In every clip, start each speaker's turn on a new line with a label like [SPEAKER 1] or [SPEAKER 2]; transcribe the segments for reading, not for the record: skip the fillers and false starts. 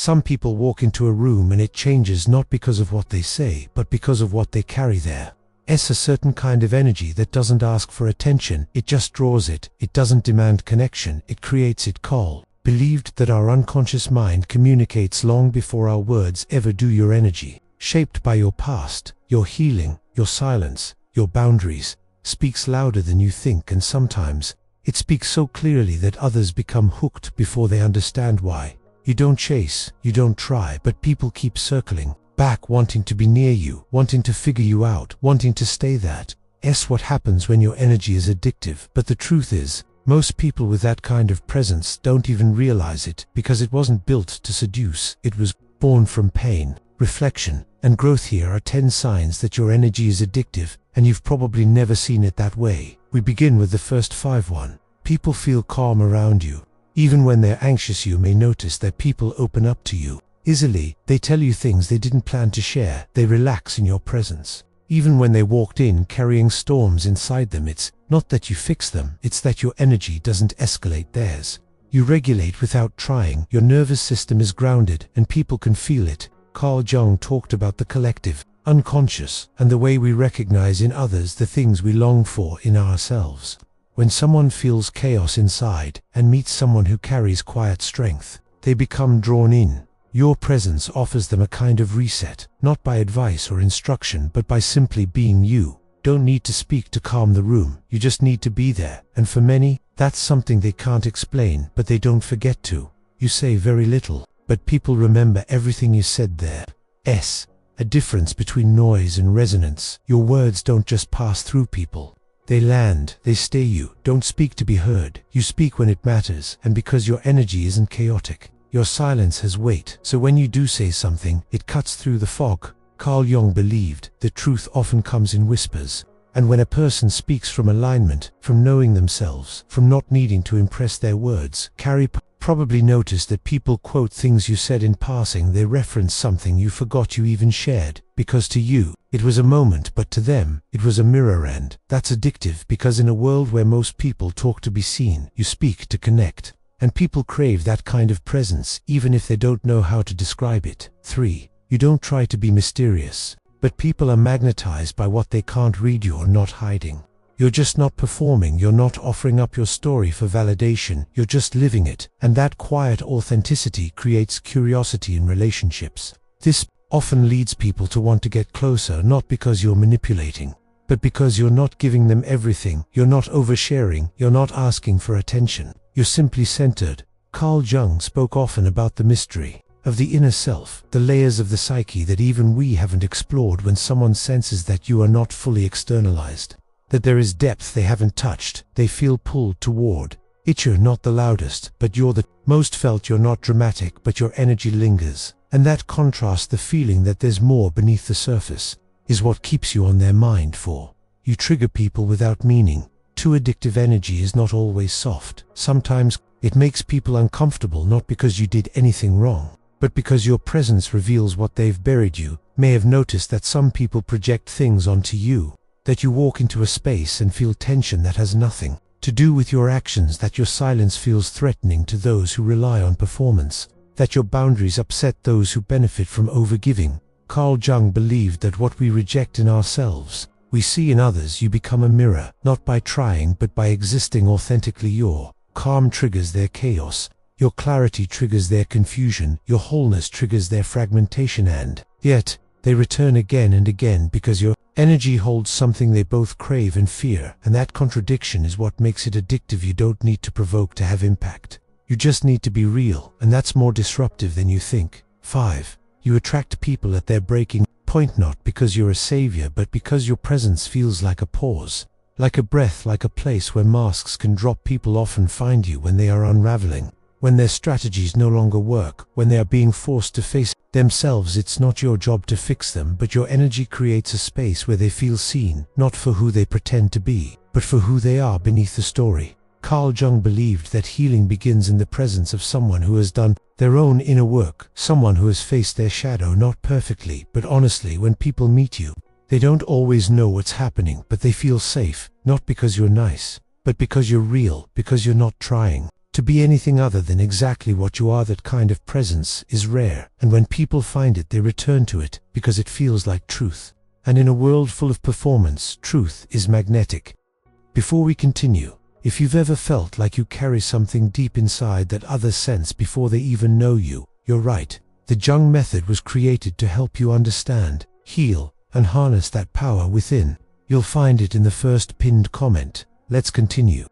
[SPEAKER 1] Some people walk into a room and it changes not because of what they say, but because of what they carry there. A certain kind of energy that doesn't ask for attention, it just draws it. It doesn't demand connection, it creates it. Call believed that our unconscious mind communicates long before our words ever do. Your energy, shaped by your past, your healing, your silence, your boundaries, speaks louder than you think, and sometimes it speaks so clearly that others become hooked before they understand why. You don't chase, you don't try, but people keep circling back, wanting to be near you, wanting to figure you out, wanting to stay. That's what happens when your energy is addictive. But the truth is, most people with that kind of presence don't even realize it, because it wasn't built to seduce, it was born from pain, reflection, and growth. Here are 10 signs that your energy is addictive, and you've probably never seen it that way. We begin with the first 5. 1. People feel calm around you. Even when they're anxious, you may notice that people open up to you easily. They tell you things they didn't plan to share. They relax in your presence. Even when they walked in carrying storms inside them, it's not that you fix them, it's that your energy doesn't escalate theirs. You regulate without trying. Your nervous system is grounded, and people can feel it. Carl Jung talked about the collective unconscious and the way we recognize in others the things we long for in ourselves. When someone feels chaos inside and meets someone who carries quiet strength, they become drawn in. Your presence offers them a kind of reset, not by advice or instruction, but by simply being you. Don't need to speak to calm the room, you just need to be there. And for many, that's something they can't explain, but they don't forget to. You say very little, but people remember everything you said there. A difference between noise and resonance. Your words don't just pass through people. They land, they stay. You don't speak to be heard, you speak when it matters, and because your energy isn't chaotic, your silence has weight. So when you do say something, it cuts through the fog. Carl Jung believed the truth often comes in whispers, and when a person speaks from alignment, from knowing themselves, from not needing to impress, their words carry. Probably noticed that people quote things you said in passing. They reference something you forgot you even shared, because to you, it was a moment, but to them, it was a mirror. And that's addictive, because in a world where most people talk to be seen, you speak to connect. And people crave that kind of presence, even if they don't know how to describe it. 3. You don't try to be mysterious, but people are magnetized by what they can't read. You're not hiding. You're just not performing. You're not offering up your story for validation. You're just living it. And that quiet authenticity creates curiosity in relationships. This often leads people to want to get closer, not because you're manipulating, but because you're not giving them everything. You're not oversharing. You're not asking for attention. You're simply centered. Carl Jung spoke often about the mystery of the inner self, the layers of the psyche that even we haven't explored. When someone senses that you are not fully externalized, that there is depth they haven't touched, they feel pulled toward it. You're not the loudest, but you're the most felt. You're not dramatic, but your energy lingers. And that contrast, the feeling that there's more beneath the surface, is what keeps you on their mind. 4. You trigger people without meaning. Too addictive energy is not always soft. Sometimes it makes people uncomfortable, not because you did anything wrong, but because your presence reveals what they've buried. You may have noticed that some people project things onto you, that you walk into a space and feel tension that has nothing to do with your actions, that your silence feels threatening to those who rely on performance, that your boundaries upset those who benefit from overgiving. Carl Jung believed that what we reject in ourselves, we see in others. You become a mirror, not by trying, but by existing authentically. Your calm triggers their chaos. Your clarity triggers their confusion. Your wholeness triggers their fragmentation. And yet, they return again and again, because your energy holds something they both crave and fear. And that contradiction is what makes it addictive. You don't need to provoke to have impact. You just need to be real, and that's more disruptive than you think. 5. You attract people at their breaking point, not because you're a savior, but because your presence feels like a pause, like a breath, like a place where masks can drop. People often find you when they are unraveling, when their strategies no longer work, when they are being forced to face themselves. It's not your job to fix them, but your energy creates a space where they feel seen, not for who they pretend to be, but for who they are beneath the story. Carl Jung believed that healing begins in the presence of someone who has done their own inner work, someone who has faced their shadow, not perfectly, but honestly. When people meet you, they don't always know what's happening, but they feel safe, not because you're nice, but because you're real, because you're not trying, To be anything other than exactly what you are, that kind of presence is rare, and when people find it, they return to it because it feels like truth. And in a world full of performance, truth is magnetic. Before we continue, if you've ever felt like you carry something deep inside that others sense before they even know you, you're right. The Jung Method was created to help you understand, heal, and harness that power within. You'll find it in the first pinned comment. Let's continue.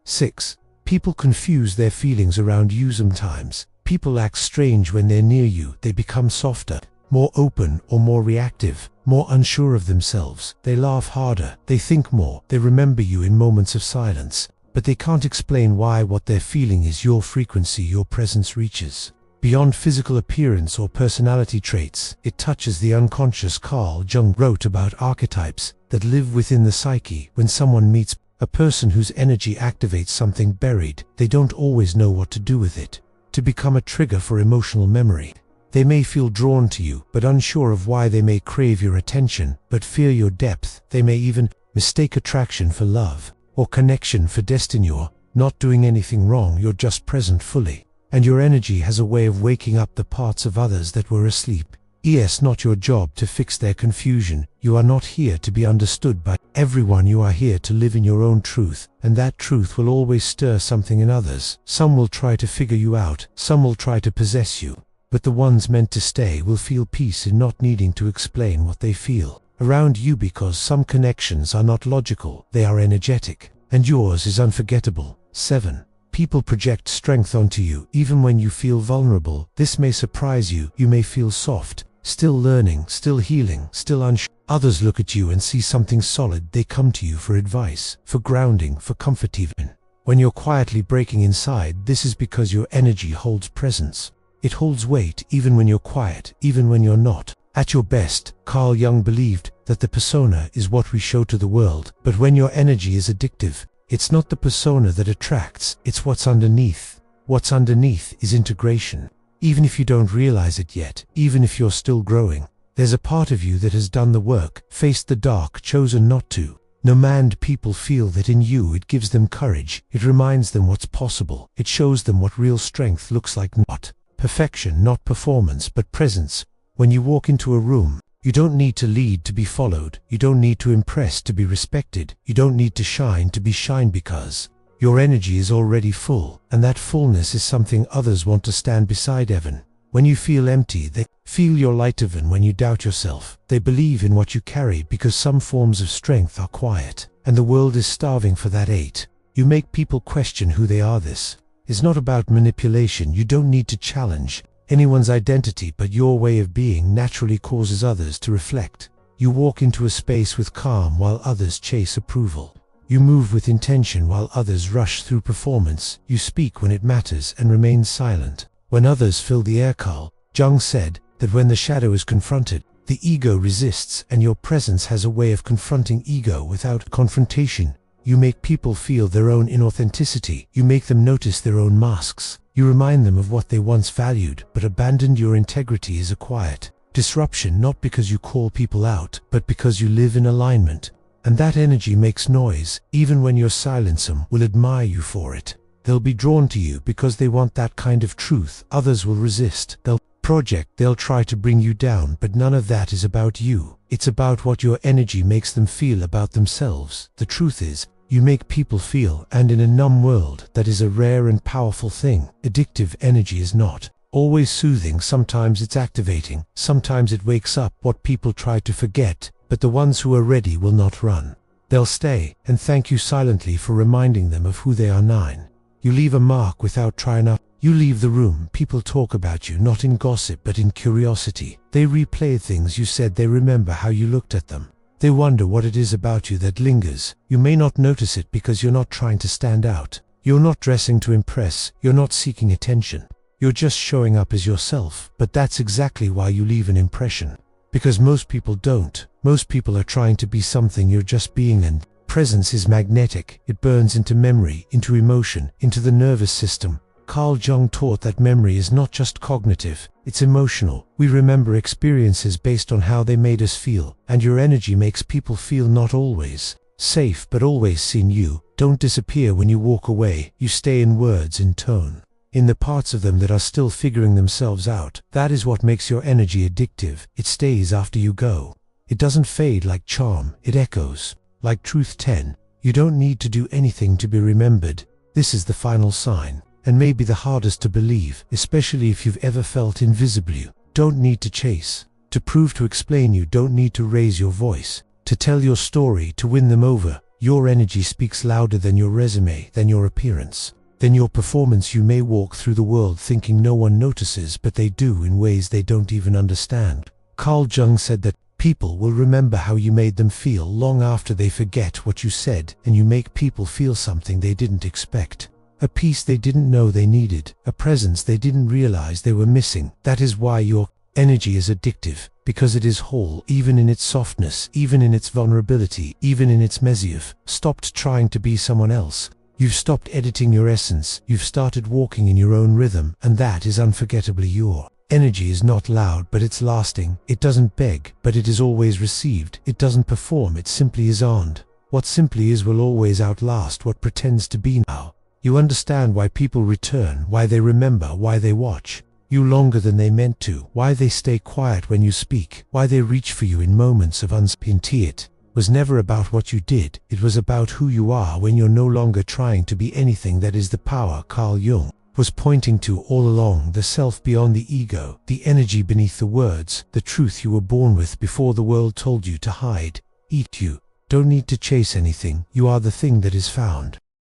[SPEAKER 1] 6. People confuse their feelings around you sometimes. People act strange when they're near you. They become softer, more open, or more reactive, more unsure of themselves. They laugh harder, they think more, they remember you in moments of silence, but they can't explain why. What they're feeling is your frequency. Your presence reaches beyond physical appearance or personality traits. It touches the unconscious. Carl Jung wrote about archetypes that live within the psyche. When someone meets a person whose energy activates something buried, they don't always know what to do with it. To become a trigger for emotional memory. They may feel drawn to you, but unsure of why. They may crave your attention, but fear your depth. They may even mistake attraction for love, or connection for destiny. You're not doing anything wrong, you're just present fully. And your energy has a way of waking up the parts of others that were asleep. It's not your job to fix their confusion. You are not here to be understood by everyone. You are here to live in your own truth, and that truth will always stir something in others. Some will try to figure you out, some will try to possess you, but the ones meant to stay will feel peace in not needing to explain what they feel around you, because some connections are not logical, they are energetic, and yours is unforgettable. 7. People project strength onto you even when you feel vulnerable. This may surprise you. You may feel soft, still learning, still healing, still unsure. Others look at you and see something solid. They come to you for advice, for grounding, for comfort. Even when you're quietly breaking inside, this is because your energy holds presence. It holds weight even when you're quiet, even when you're not at your best. Carl Jung believed that the persona is what we show to the world, but when your energy is addictive, it's not the persona that attracts, it's what's underneath. What's underneath is integration. Even if you don't realize it yet, even if you're still growing, there's a part of you that has done the work, faced the dark, chosen not to. No matter. People feel that in you. It gives them courage. It reminds them what's possible. It shows them what real strength looks like. Not perfection, not performance, but presence. When you walk into a room, you don't need to lead to be followed. You don't need to impress to be respected. You don't need to shine to be shined, because your energy is already full, and that fullness is something others want to stand beside. Even when you feel empty, they feel your light. Even when you doubt yourself, they believe in what you carry, because some forms of strength are quiet, and the world is starving for that. 8. You make people question who they are. This is not about manipulation. You don't need to challenge anyone's identity, but your way of being naturally causes others to reflect. You walk into a space with calm while others chase approval. You move with intention while others rush through performance. You speak when it matters and remain silent when others fill the air. Carl Jung said that when the shadow is confronted, the ego resists, and your presence has a way of confronting ego without confrontation. You make people feel their own inauthenticity. You make them notice their own masks. You remind them of what they once valued but abandoned. Your integrity is a quiet disruption, not because you call people out, but because you live in alignment. And that energy makes noise. Even when you're silent, some will admire you for it. They'll be drawn to you because they want that kind of truth. Others will resist. They'll project. They'll try to bring you down, but none of that is about you. It's about what your energy makes them feel about themselves. The truth is, you make people feel, and in a numb world, that is a rare and powerful thing. Addictive energy is not always soothing. Sometimes it's activating. Sometimes it wakes up what people try to forget, but the ones who are ready will not run. They'll stay and thank you silently for reminding them of who they are. 9. You leave a mark without trying up. You leave the room. People talk about you, not in gossip but in curiosity. They replay things you said. They remember how you looked at them. They wonder what it is about you that lingers. You may not notice it because you're not trying to stand out. You're not dressing to impress. You're not seeking attention. You're just showing up as yourself. But that's exactly why you leave an impression. Because most people don't. Most people are trying to be something. You're just being, and presence is magnetic. It burns into memory, into emotion, into the nervous system. Carl Jung taught that memory is not just cognitive, it's emotional. We remember experiences based on how they made us feel, and your energy makes people feel, not always safe but always seen. You don't disappear when you walk away, you stay in words, in tone, in the parts of them that are still figuring themselves out. That is what makes your energy addictive. It stays after you go. It doesn't fade like charm, it echoes. Like truth 10, you don't need to do anything to be remembered. This is the final sign, and maybe the hardest to believe, especially if you've ever felt invisible. You don't need to chase, to prove, to explain. You don't need to raise your voice, to tell your story, to win them over. Your energy speaks louder than your resume, than your appearance, than your performance. You may walk through the world thinking no one notices, but they do, in ways they don't even understand. Carl Jung said that people will remember how you made them feel long after they forget what you said, and you make people feel something they didn't expect. A peace they didn't know they needed, a presence they didn't realize they were missing. That is why your energy is addictive, because it is whole, even in its softness, even in its vulnerability, even in its messy. You've stopped trying to be someone else. You've stopped editing your essence. You've started walking in your own rhythm, and that is unforgettably your energy. Is not loud, but it's lasting. It doesn't beg, but it is always received. It doesn't perform, it simply is earned. What simply is will always outlast what pretends to be. Now you understand why people return, why they remember, why they watch you longer than they meant to, why they stay quiet when you speak, why they reach for you in moments of uncertainty. It was never about what you did, it was about who you are when you're no longer trying to be anything. That is the power Carl Jung was pointing to all along, the self beyond the ego, the energy beneath the words, the truth you were born with before the world told you to hide. You don't need to chase anything, you are the thing that is found.